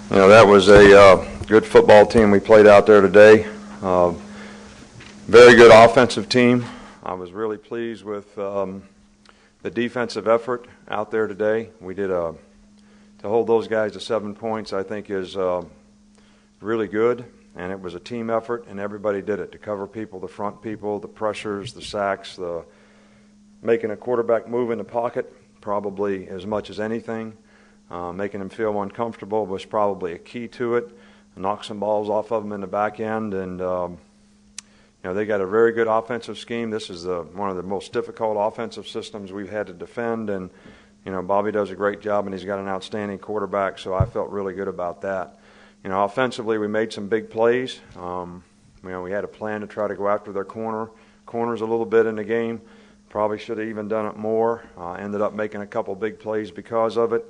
That was a good football team we played out there today. Very good offensive team. I was really pleased with the defensive effort out there today. We did to hold those guys to 7 points, I think, is really good. And it was a team effort, and everybody did it to cover people, the front people, the pressures, the sacks, the making a quarterback move in the pocket, probably as much as anything. Making them feel uncomfortable was probably a key to it. Knock some balls off of them in the back end, and they got a very good offensive scheme. This is one of the most difficult offensive systems we've had to defend, and Bobby does a great job, and he's got an outstanding quarterback. So I felt really good about that. Offensively, we made some big plays. We had a plan to try to go after their corners a little bit in the game. Probably should have even done it more. Ended up making a couple big plays because of it.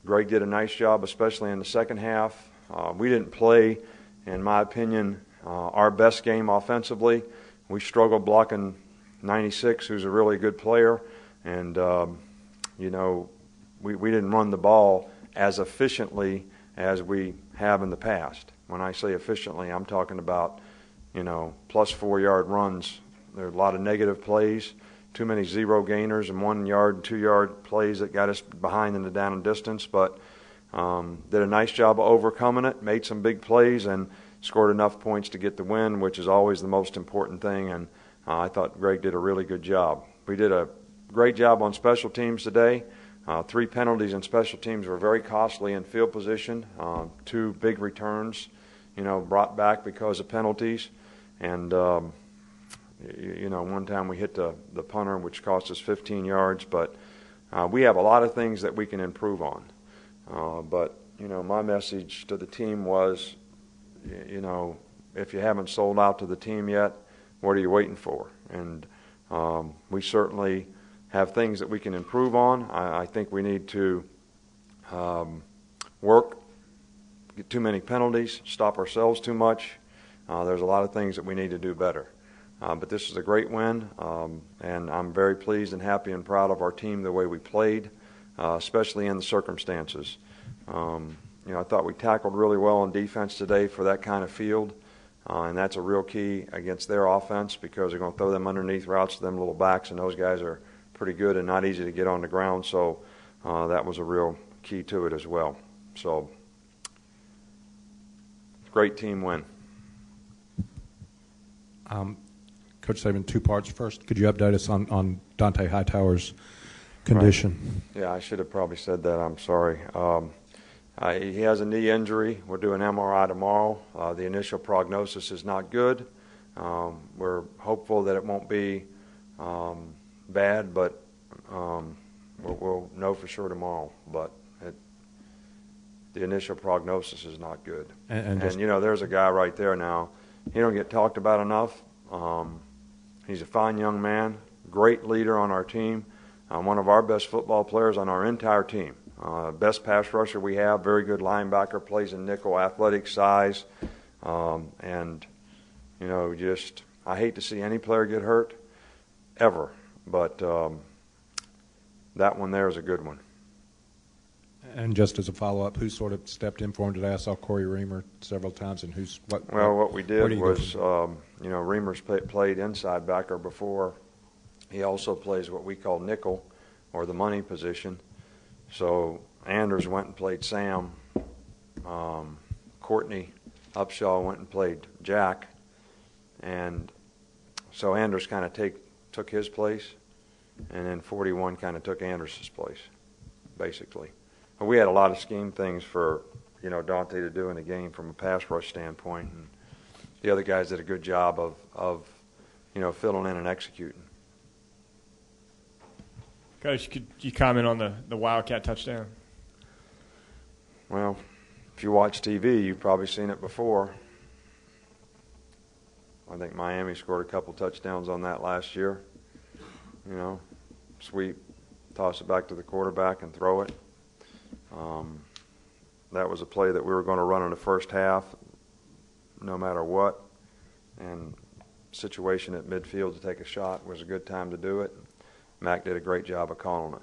Greg did a nice job, especially in the second half. We didn't play, in my opinion, our best game offensively. We struggled blocking 96, who's a really good player, and we didn't run the ball as efficiently as we have in the past. When I say efficiently, I'm talking about plus 4-yard runs. There are a lot of negative plays. Too many zero gainers and 1 yard and 2 yard plays that got us behind in the down and distance, but did a nice job of overcoming it, made some big plays, and scored enough points to get the win, which is always the most important thing, and I thought Greg did a really good job. We did a great job on special teams today. 3 penalties in special teams were very costly in field position. 2 big returns, brought back because of penalties, and one time we hit the punter, which cost us 15 yards, but we have a lot of things that we can improve on. But my message to the team was, if you haven't sold out to the team yet, what are you waiting for? And we certainly have things that we can improve on. I think we need to work, get too many penalties, stop ourselves too much. There's a lot of things that we need to do better. But this is a great win, and I'm very pleased and happy and proud of our team, the way we played, especially in the circumstances. I thought we tackled really well on defense today for that kind of field, and that's a real key against their offense because they're going to throw them underneath routes to them little backs, and those guys are pretty good and not easy to get on the ground, so that was a real key to it as well. So, great team win. Coach Saban, 2 parts. First, could you update us on Dante Hightower's condition? Right. Yeah, I should have probably said that. I'm sorry. He has a knee injury. We'll do an MRI tomorrow. The initial prognosis is not good. We're hopeful that it won't be bad, but we'll know for sure tomorrow. But the initial prognosis is not good. And there's a guy right there now. He don't get talked about enough. He's a fine young man, great leader on our team, one of our best football players on our entire team. Best pass rusher we have, very good linebacker, plays in nickel, athletic size, and I hate to see any player get hurt, ever, but that one there is a good one. And just as a follow-up, who sort of stepped in for him today? I saw Corey Reamer several times, and what we did was, Reamer's played inside backer before. He also plays what we call nickel, or the money position. So Anders went and played Sam. Courtney Upshaw went and played Jack. And so Anders kind of took his place, and then 41 kind of took Anders's place, basically. We had a lot of scheme things for, Dante to do in the game from a pass rush standpoint, and the other guys did a good job of filling in and executing. Coach, could you comment on the Wildcat touchdown? Well, if you watch TV, you've probably seen it before. I think Miami scored a couple touchdowns on that last year. Sweep, toss it back to the quarterback and throw it. That was a play that we were going to run in the first half, no matter what. And situation at midfield to take a shot was a good time to do it. Mac did a great job of calling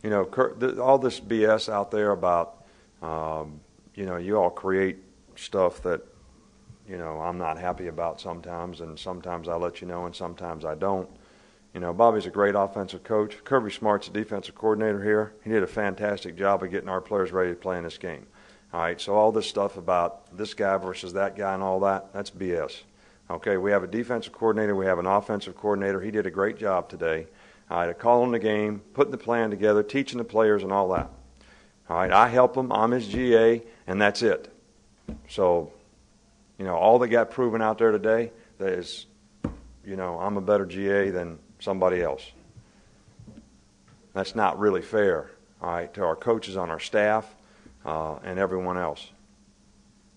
it. All this BS out there about you all create stuff that, I'm not happy about sometimes, and sometimes I let you know, and sometimes I don't. Bobby's a great offensive coach. Kirby Smart's a defensive coordinator here. He did a fantastic job of getting our players ready to play in this game. All right, so all this stuff about this guy versus that guy and all that, that's BS. Okay, we have a defensive coordinator. We have an offensive coordinator. He did a great job today. All right, calling the game, putting the plan together, teaching the players and all that. All right, I help him. I'm his GA, and that's it. So, all that got proven out there today that is, I'm a better GA than somebody else. That's not really fair, all right, to our coaches on our staff and everyone else.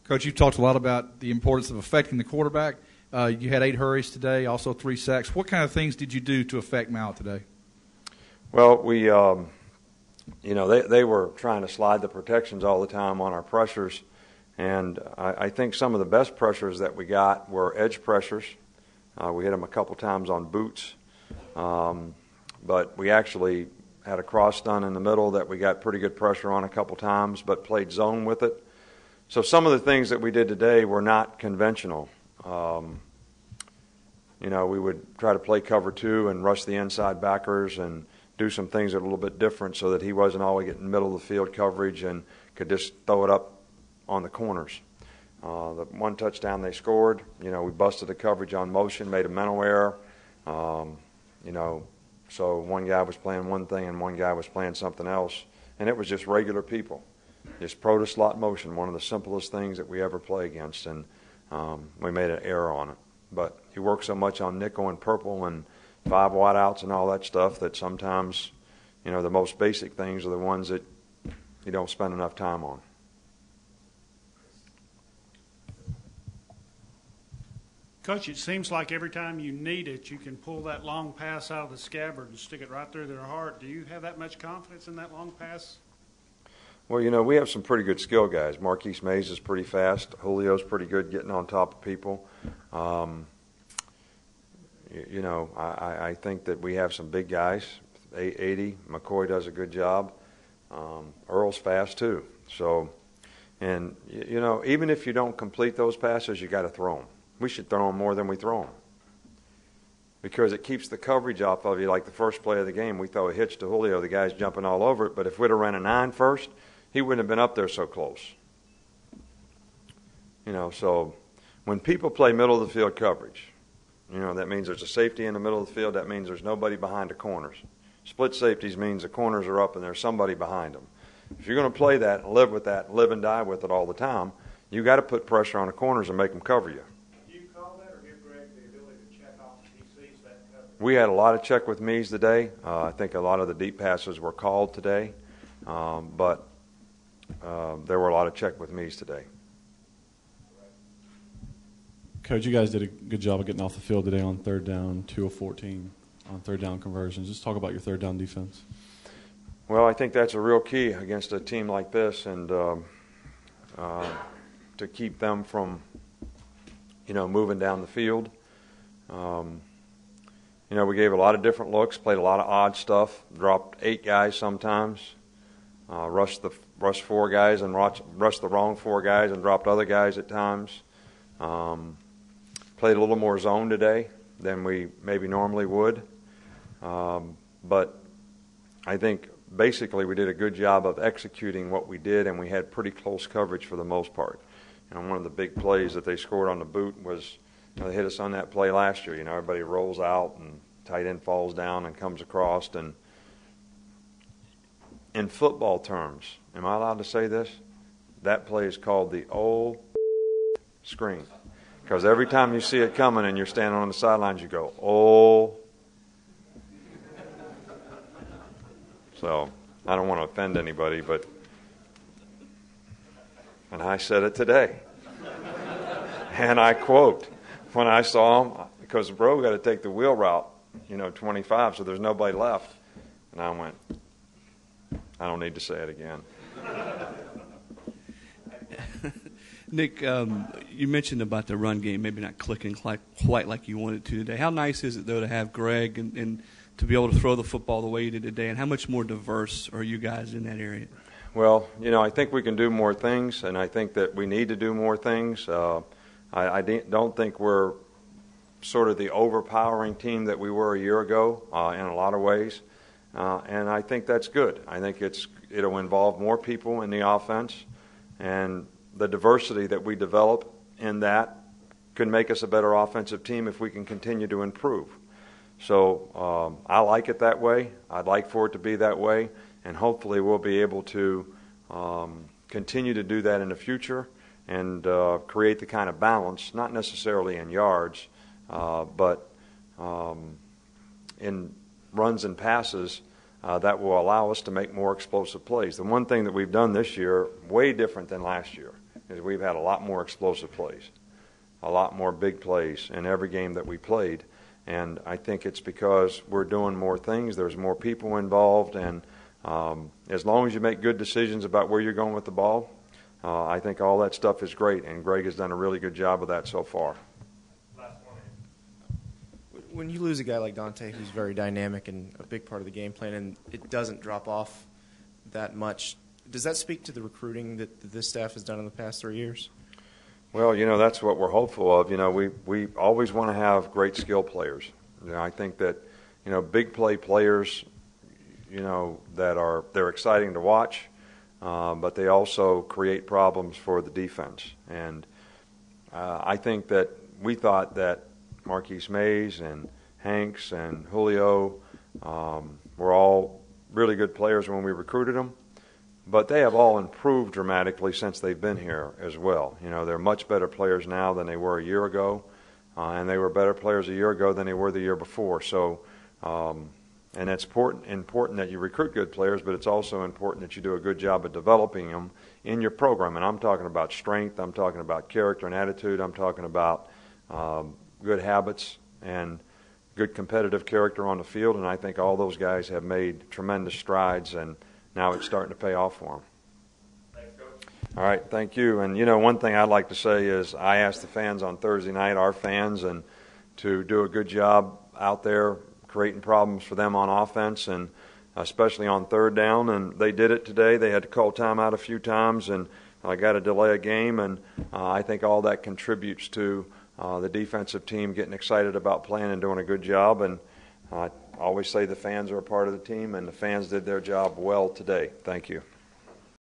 Coach, you've talked a lot about the importance of affecting the quarterback. You had 8 hurries today, also 3 sacks. What kind of things did you do to affect Mal today? Well, we, they were trying to slide the protections all the time on our pressures, and I think some of the best pressures that we got were edge pressures. We hit them a couple times on boots. But we actually had a cross done in the middle that we got pretty good pressure on a couple times, but played zone with it. So some of the things that we did today were not conventional. We would try to play cover 2 and rush the inside backers and do some things that are a little bit different so that he wasn't always getting middle of the field coverage and could just throw it up on the corners. The one touchdown they scored, we busted the coverage on motion, made a mental error. So one guy was playing one thing and one guy was playing something else, and it was just regular people. Just pro-to-slot motion, one of the simplest things that we ever play against, and we made an error on it. But he worked so much on nickel and purple and 5 wideouts and all that stuff that sometimes, the most basic things are the ones that you don't spend enough time on. Coach, it seems like every time you need it, you can pull that long pass out of the scabbard and stick it right through their heart. Do you have that much confidence in that long pass? Well, we have some pretty good skill guys. Marquise Mays is pretty fast. Julio's pretty good getting on top of people. I think that we have some big guys. 80, McCoy does a good job. Earl's fast too. So, and, even if you don't complete those passes, you got to throw them. We should throw them more than we throw them because it keeps the coverage off of you. Like the first play of the game, we throw a hitch to Julio. The guy's jumping all over it. But if we'd have ran a 9 first, he wouldn't have been up there so close. So when people play middle of the field coverage, that means there's a safety in the middle of the field. That means there's nobody behind the corners. Split safeties means the corners are up and there's somebody behind them. If you're going to play that and live with that, and live and die with it all the time, you got to put pressure on the corners and make them cover you. We had a lot of check with me's today. I think a lot of the deep passes were called today, but there were a lot of check with me's today. Coach, you guys did a good job of getting off the field today on 3rd down, 2 of 14 on 3rd down conversions. Just talk about your 3rd down defense. Well, I think that's a real key against a team like this, and to keep them from, moving down the field. We gave a lot of different looks, played a lot of odd stuff, dropped 8 guys sometimes, rushed 4 guys and rushed the wrong 4 guys and dropped other guys at times. Played a little more zone today than we maybe normally would. But I think basically we did a good job of executing what we did, and we had pretty close coverage for the most part. One of the big plays that they scored on the boot was, they hit us on that play last year. Everybody rolls out and tight end falls down and comes across. And in football terms, am I allowed to say this? That play is called the old screen. Because every time you see it coming and you're standing on the sidelines, you go, oh. So I don't want to offend anybody, and I said it today. And I quote, when I saw him, because bro got to take the wheel route, 25, so there's nobody left. And I went, I don't need to say it again. Nick, you mentioned about the run game maybe not clicking quite like you wanted to today. How nice is it, though, to have Greg and to be able to throw the football the way you did today, and how much more diverse are you guys in that area? Well, I think we can do more things, and I think that we need to do more things. Don't think we're sort of the overpowering team that we were a year ago in a lot of ways, and I think that's good. I think it'll involve more people in the offense, and the diversity that we develop in that can make us a better offensive team if we can continue to improve. So I like it that way. I'd like for it to be that way. And hopefully we'll be able to continue to do that in the future and create the kind of balance, not necessarily in yards, but in runs and passes that will allow us to make more explosive plays. The one thing that we've done this year, way different than last year, is we've had a lot more explosive plays, a lot more big plays in every game that we played. And I think it's because we're doing more things, there's more people involved, and as long as you make good decisions about where you're going with the ball, I think all that stuff is great, and Greg has done a really good job of that so far. When you lose a guy like Dante, who's very dynamic and a big part of the game plan, and it doesn't drop off that much, does that speak to the recruiting that this staff has done in the past 3 years? Well, that's what we're hopeful of. We always want to have great skill players. I think that, big play players, they're exciting to watch, but they also create problems for the defense. And I think that we thought that Marquise Mays and Hanks and Julio were all really good players when we recruited them, but they have all improved dramatically since they've been here as well. They're much better players now than they were a year ago, and they were better players a year ago than they were the year before. So, and it's important that you recruit good players, but it's also important that you do a good job of developing them in your program. And I'm talking about strength, I'm talking about character and attitude, I'm talking about good habits and good competitive character on the field, and I think all those guys have made tremendous strides, and now it's starting to pay off for them. Thanks, Coach. All right, thank you. And, one thing I'd like to say is I asked the fans on Thursday night, our fans, and to do a good job out there creating problems for them on offense, and especially on third down, and they did it today. They had to call timeout a few times, and I got to delay a game, and I think all that contributes to the defensive team getting excited about playing and doing a good job. And I always say the fans are a part of the team, and the fans did their job well today. Thank you.